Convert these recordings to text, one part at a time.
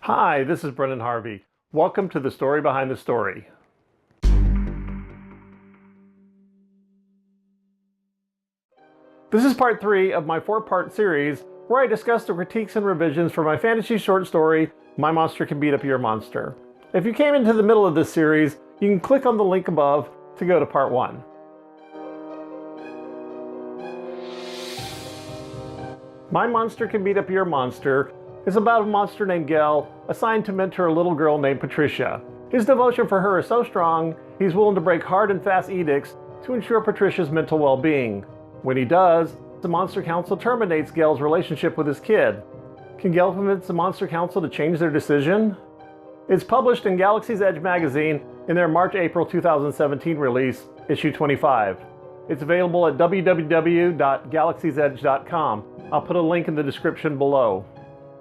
Hi, this is Brennan Harvey. Welcome to the story behind the story. This is part 3 of my 4-part series where I discuss the critiques and revisions for my fantasy short story, My Monster Can Beat Up Your Monster. If you came into the middle of this series, you can click on the link above to go to part 1. My Monster Can Beat Up Your Monster is about a monster named Gel assigned to mentor a little girl named Patricia. His devotion for her is so strong, he's willing to break hard and fast edicts to ensure Patricia's mental well-being. When he does, the Monster Council terminates Gel's relationship with his kid. Can Gel convince the Monster Council to change their decision? It's published in Galaxy's Edge magazine in their March-April 2017 release, issue 25. It's available at www.galaxiesedge.com. I'll put a link in the description below.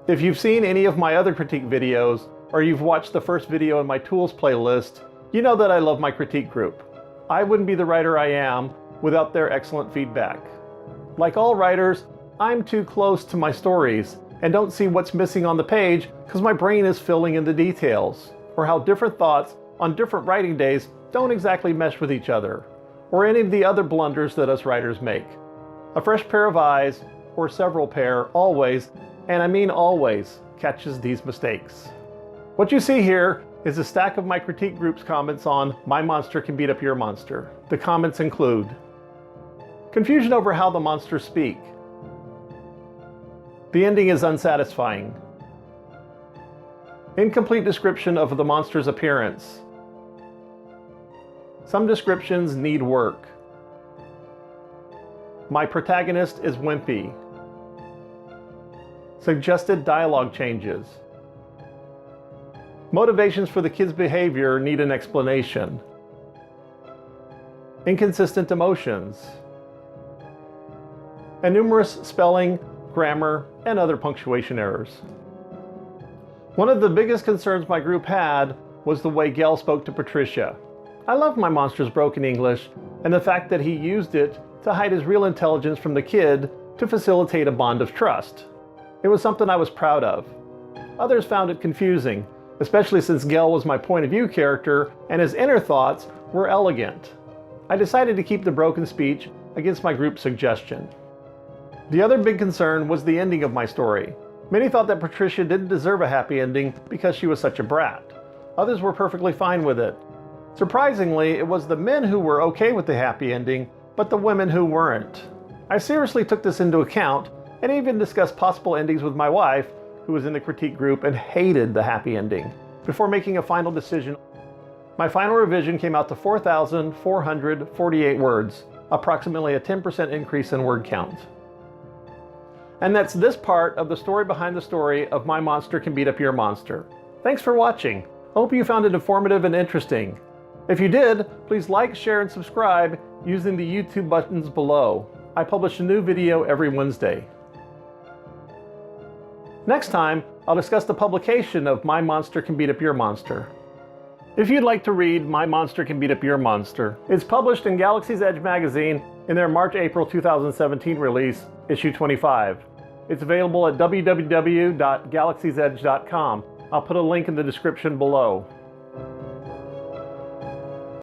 If you've seen any of my other critique videos, or you've watched the first video in my tools playlist, you know that I love my critique group. I wouldn't be the writer I am without their excellent feedback. Like all writers, I'm too close to my stories and don't see what's missing on the page because my brain is filling in the details, or how different thoughts on different writing days don't exactly mesh with each other, or any of the other blunders that us writers make. A fresh pair of eyes, or several pair, always, and I mean always, catches these mistakes. What you see here is a stack of my critique group's comments on My Monster Can Beat Up Your Monster. The comments include confusion over how the monsters speak. The ending is unsatisfying. Incomplete description of the monster's appearance. Some descriptions need work. My protagonist is wimpy. Suggested dialogue changes. Motivations for the kid's behavior need an explanation. Inconsistent emotions. And numerous spelling, grammar, and other punctuation errors. One of the biggest concerns my group had was the way Gel spoke to Patricia. I love my monster's broken English and the fact that he used it to hide his real intelligence from the kid to facilitate a bond of trust. It was something I was proud of. Others found it confusing, especially since Gel was my point of view character and his inner thoughts were elegant. I decided to keep the broken speech against my group's suggestion. The other big concern was the ending of my story. Many thought that Patricia didn't deserve a happy ending because she was such a brat. Others were perfectly fine with it. Surprisingly, it was the men who were okay with the happy ending, but the women who weren't. I seriously took this into account and even discussed possible endings with my wife, who was in the critique group and hated the happy ending, before making a final decision. My final revision came out to 4,448 words, approximately a 10% increase in word count. And that's this part of the story behind the story of My Monster Can Beat Up Your Monster. Thanks for watching. I hope you found it informative and interesting. If you did, please like, share, and subscribe using the YouTube buttons below. I publish a new video every Wednesday. Next time, I'll discuss the publication of My Monster Can Beat Up Your Monster. If you'd like to read My Monster Can Beat Up Your Monster, it's published in Galaxy's Edge magazine in their March-April 2017 release, issue 25. It's available at www.galaxiesedge.com. I'll put a link in the description below.